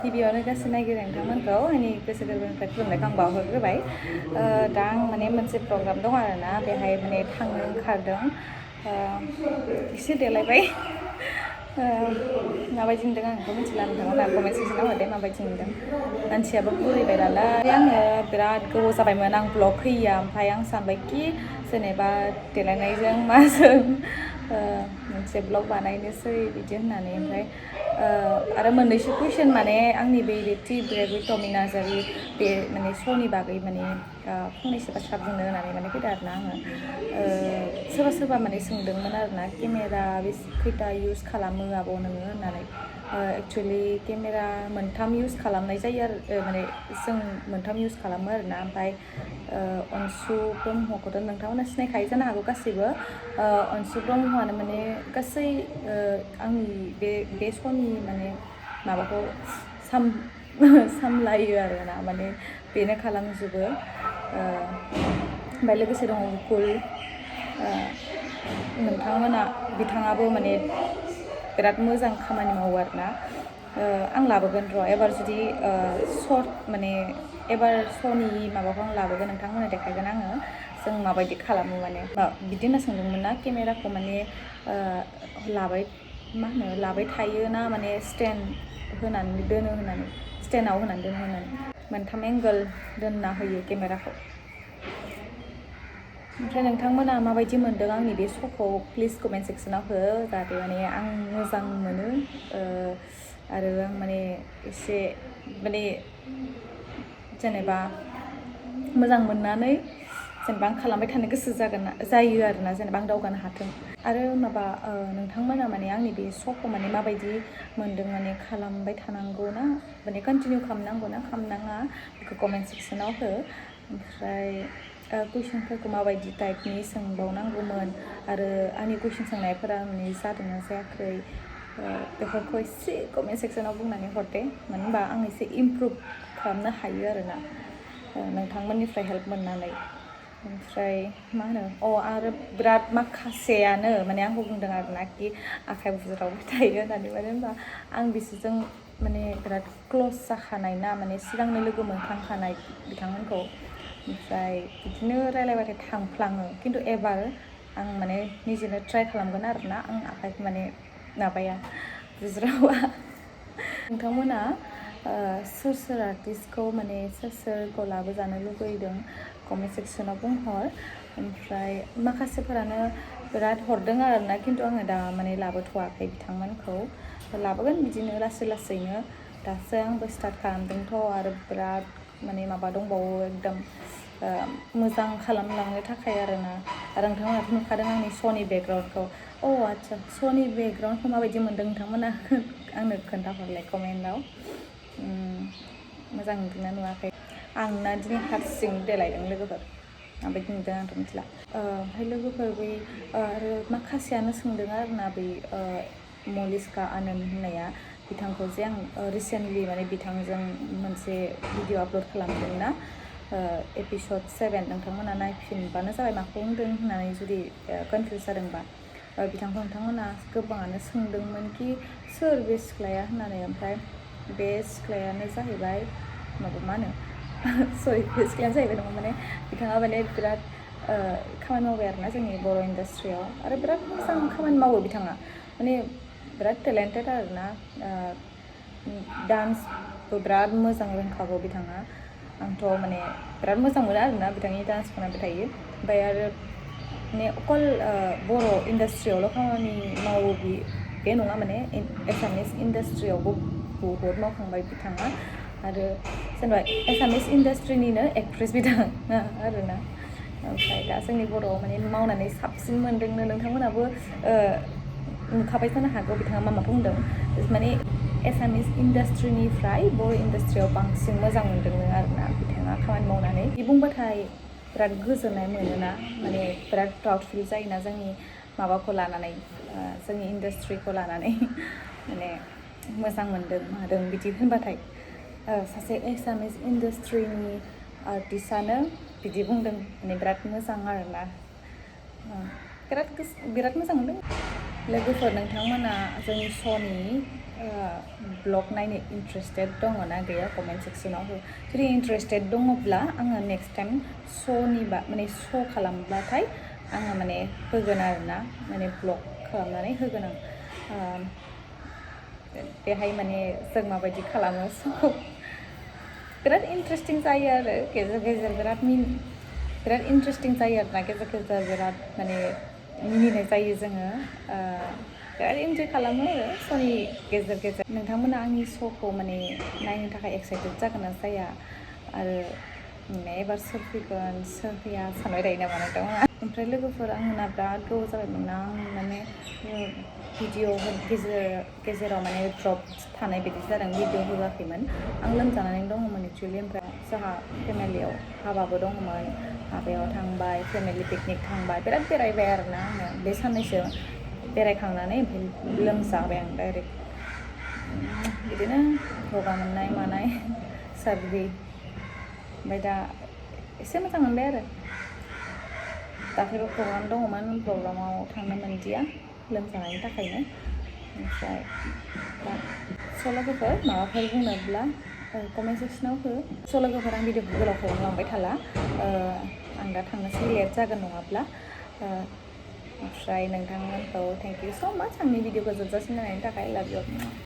गिबियावनो गासै नायगिरि नोंथांमोनखौ आंनि गोसो गोरबोनिफ्राय खुलुमनायखौ आं बावहरग्रोबाय दा आं माने मोनसे प्रग्राम दं आरोना बेहाय माने थांनो ओंखारदों एसे देलायबाय माबायदि नुदों आं बेखौ मिथिला नोंथांमोना कमेन्ट सेक्सनाव हरदे माबायदि नुदों मानसियाबो बुरिबाय नालाय आङो बिराद गोबाव जाबायमोन आं ब्लग होयिया ओमफ्राय आं सानबायखि जेनेबा देलायनायजों माजों मोनसे ब्लग बानायनोसै बिदि होननानै ओमफ्राय आरो मोननैसो कुइसन माने आंनि बे टि ब्रेक विथ टमि नार्जारि बे माने श'नि बागै माने फंनैसो बाथ्रा बुंनो होननानै माने फैदों आरोना आङो सोरबा माने सोंदोंमोन आरोना केमेरा खैथा इउज खालामो आब' नोङो होननानै एक्सुवेलि केमेरा मोनथाम इउज खालामनाय जायो आरो माने जों मोनथाम इउज खालामो आरोना ओमफ्राय अनसु ब्रह्मखौथ' नोंथांमोना सिनायखायो जानो हागौ गासैबो अनसु ब्रह्मआनो माने गासै आंनि बे श'नि माने माबाखौ सामलायो आरोना माने बेनो खालामजोबो ओमफ्राय लोगोसे दङ गुकुल नोंथांमोना बिथाङाबो माने बिराद मोजां खामानि मावो आरोना आं लाबोगोन र' एबार जुदि सर्ट माने एबार श'नि माबाखौ आं लाबोगोन नोंथांमोननो देखायगोन आङो जों माबायदि खालामो माने बिदि होनना सोंदोंमोन ना केमेराखौ माने लाबाय थायो ना माने स्टेन्ड होनानै दोनो होननानै स्टेन्डआव होनानै दोनो होननानै मोनथाम एंगोल दोनना होयो केमेराखौ ओमफ्राय नोंथांमोना माबायदि मोन्दों आंनि बे श'खौ प्लिज कमेन्ट सेक्सनाव हो जाहाथे माने आं मोजां मोनो आरो आं माने एसे माने जेनेबा मोजां मोननानै जेनेबा आं खालामबाय थानो गोसो जायो आरोना जेनेबा आं दावगानो हाथों आरो नोंथांमोना माने आंनि बे श'खौ माने माबायदि मोन्दों माने खालामबाय थानांगौ ना माने कन्टिनिउ खालामनांगौ ना खालामनाङा बेखौ कमेन्ट सेक्सनाव हो ओमफ्राय कुइसनफोरखौ माबायदि टाइपनि सोंबावनांगौमोन आरो आंनि कुइसन सोंनायफोरा माने जादोंना जायाखै बेफोरखौ एसे कमेन्ट सेक्सनाव बुंनानै हरदे मानो होनबा आं एसे इमप्रुभ खालामनो हायो आरोना नोंथांमोननिफ्राय हेल्प मोननानै ओमफ्राय आरो बिराद माखासेयानो माने आंखौ बुंदों आरोना कि आखाइ बुज्रावबाय थायो होननानै मानो होनबा आं बिसोरजों माने बिराद क्लस जाखानाय ना माने सिगांनो लोगो मोनखांखानाय बिथांमोनखौ ओमफ्राय बिदिनो रायलायबाथाय थांफ्लाङो खिन्थु एबार आं माने निजेनो ट्राइ खालामगोन आरोना आं आखाइखौ माने बुज्रावा नोंथांमोना सोर आर्टिस्टखौ माने सोरखौ लाबोजानो लुगैदों कमेन्ट सेक्सनाव बुंहर ओमफ्राय माखासेफोरानो बिराद हरदों आरोना खिन्थु आङो दा माने लाबोथ'वाखै बिथांमोनखौ लाबोगोन बिदिनो लासैनो दासो आंबो स्टार्ट खालामदोंथ' आरो बिराद माने माबा दंबावो एकदम मोजां खालामलांनो थाखाय आरोना आरो नोंथांमोनाथ' नुखादों आंनि श'नि बेकग्राउन्डखौ आदसा श'नि बेकग्राउन्डखौ माबायदि मोन्दों नोंथांमोना आंनो खोन्थाहरलाय कमेन्टआव मोजां नुदोंना नुवाखै आंना दिनै हारसिं देलायदों लोगोफोर माबायदि नुदों आंथ' मिथिला ओमफ्राय लोगोफोर बै आरो माखासेयानो सोंदों आरोना बै मलिस्का आनन्द होननाया बिथांखौ जे आं रिसेन्टलि माने बिथांजों मोनसे भिडिअ आपल'ड खालामदों ना एपिसड 7 नोंथांमोना नायफिनबानो जाबाय माखौ बुंदों होननानै जुदि कनफिउस जादोंबा बिथांखौ नोंथांमोना गोबाङानो सोंदोंमोन कि सोर बे सिख्लाया होननानै ओमफ्राय बे सिख्लायानो जाहैबाय सरि बे सिख्लायानो जाहैबाय नङा माने बिथाङा माने बिराद खामानि मावबाय आरोना जोंनि बर' इन्डास्ट्रियाव आरो बिराद मोजां खामानि मावो बिथाङा माने बिराद टेलेन्टेड आरोना डान्सबो बिराद मोजां रोंखागौ बिथाङा आंथ' माने बिराद मोजां मोनो आरोना बिथांनि डान्सखौ नायबाय थायो ओमफ्राय आरो माने अकल बर' इन्डास्ट्रियावल' खामानि मावो बे नङा माने एसामिस इन्डास्ट्रियावबो बहुद मावखांबाय बिथाङा आरो जेनेबा एसामिस इन्डास्ट्रिनिनो एक्ट्रेस बिथाङा आरोना ओमफ्राय दा जोंनि बर'आव माने मावनानै साबसिन मोनदोंनो नोंथांमोनाबो नुखाबाय जानो हागौ बिथाङा मा बुंदों माने एसामिस इन्डास्ट्रिनिफ्राय बर' इन्डास्ट्रियाव बांसिन मोजां मोनदोंनो आरोना बिथाङा खामानि मावनानै बिदि बुंबाथाय बिराद गोजोननाय मोनोना माने बिराद प्राउड फिल जायोना जोंनि माबाखौ लानानै जोंनि इन्डास्ट्रिखौ लानानै माने मोजां मोनदों मादों बिदि होनबाथाय सासे एसामिस इन्डास्ट्रिनि आर्टिस्टआनो बिदि बुंदों माने बिराद मोजां आरोना बिराद मोजां मोनदों लोगोफोर नोंथांमोना जोंनि श'नि ब्लग नायनो इन्टारेस्टेड दङ ना गैया कमेन्ट सेक्सनाव हो जुदि इन्टारेस्टेड दङब्ला आङो नेक्स्ट टाइम श'नि माने श' खालामब्लाथाय आङो माने होगोन आरोना माने ब्लग खालामनानै होगोन आं बेहाय माने जों माबायदि खालामो श'खौ बिराद इन्टारेस्टिं जायो आरो गेजेर गेजेर बिराद इन्टारेस्टिं जायो आरोना गेजेर गेजेर बिराद माने मिनिनाय जायो जोङो बिराद इन्जय खालामो आरो श'नि गेजेर गेजेर नोंथांमोना आंनि श'खौ माने नायनो थाखाय एक्साइटेड जागोन ना जाया आरो एबार सोर फैगोन सोर फैया सानबाय थायो नामा नोंथांमोना ओमफ्राय लोगोफोर आंना बिराद गोबाव जाबायमोन ना आं माने भिडिअ गेजेराव माने ड्रप थानाय बायदि जादों भिडिअ होआखैमोन आं लोमजानानै दङमोन एक्सुवेलि ओमफ्राय जोंहा फेमिलियाव हाबाबो दङमोन हाबायाव थांबाय फेमिलि पिकनिक थांबाय बिराद बेरायबाय आरोना आङो बे साननैसो बेरायखांनानै ओमफ्राय लोमजाबाय आं डाइरेक्ट बिदिनो गगा मोननाय मानाय सार्दि ओमफ्राय दा एसे मोजां मोनबाय आरो दाख्लैबो प्रग्राम दङमोन प्रग्रामाव थांनो मोनदिया लोमजानायनि थाखायनो ओमफ्राय दा स' लोगोफोर माबाफोर बुंनोब्ला कमेन्ट सेक्सनाव हो स' लोगोफोर आं भिडिअखौ गोलाव खालामलांबाय थाला आं दा थांनोसै लेट जागोन नङाब्ला ओमफ्राय नोंथांमोनखौ थेंक इउ स' माच आंनि भिडिअखौ जोबजासिम नायनायनि थाखाय लाभ इउ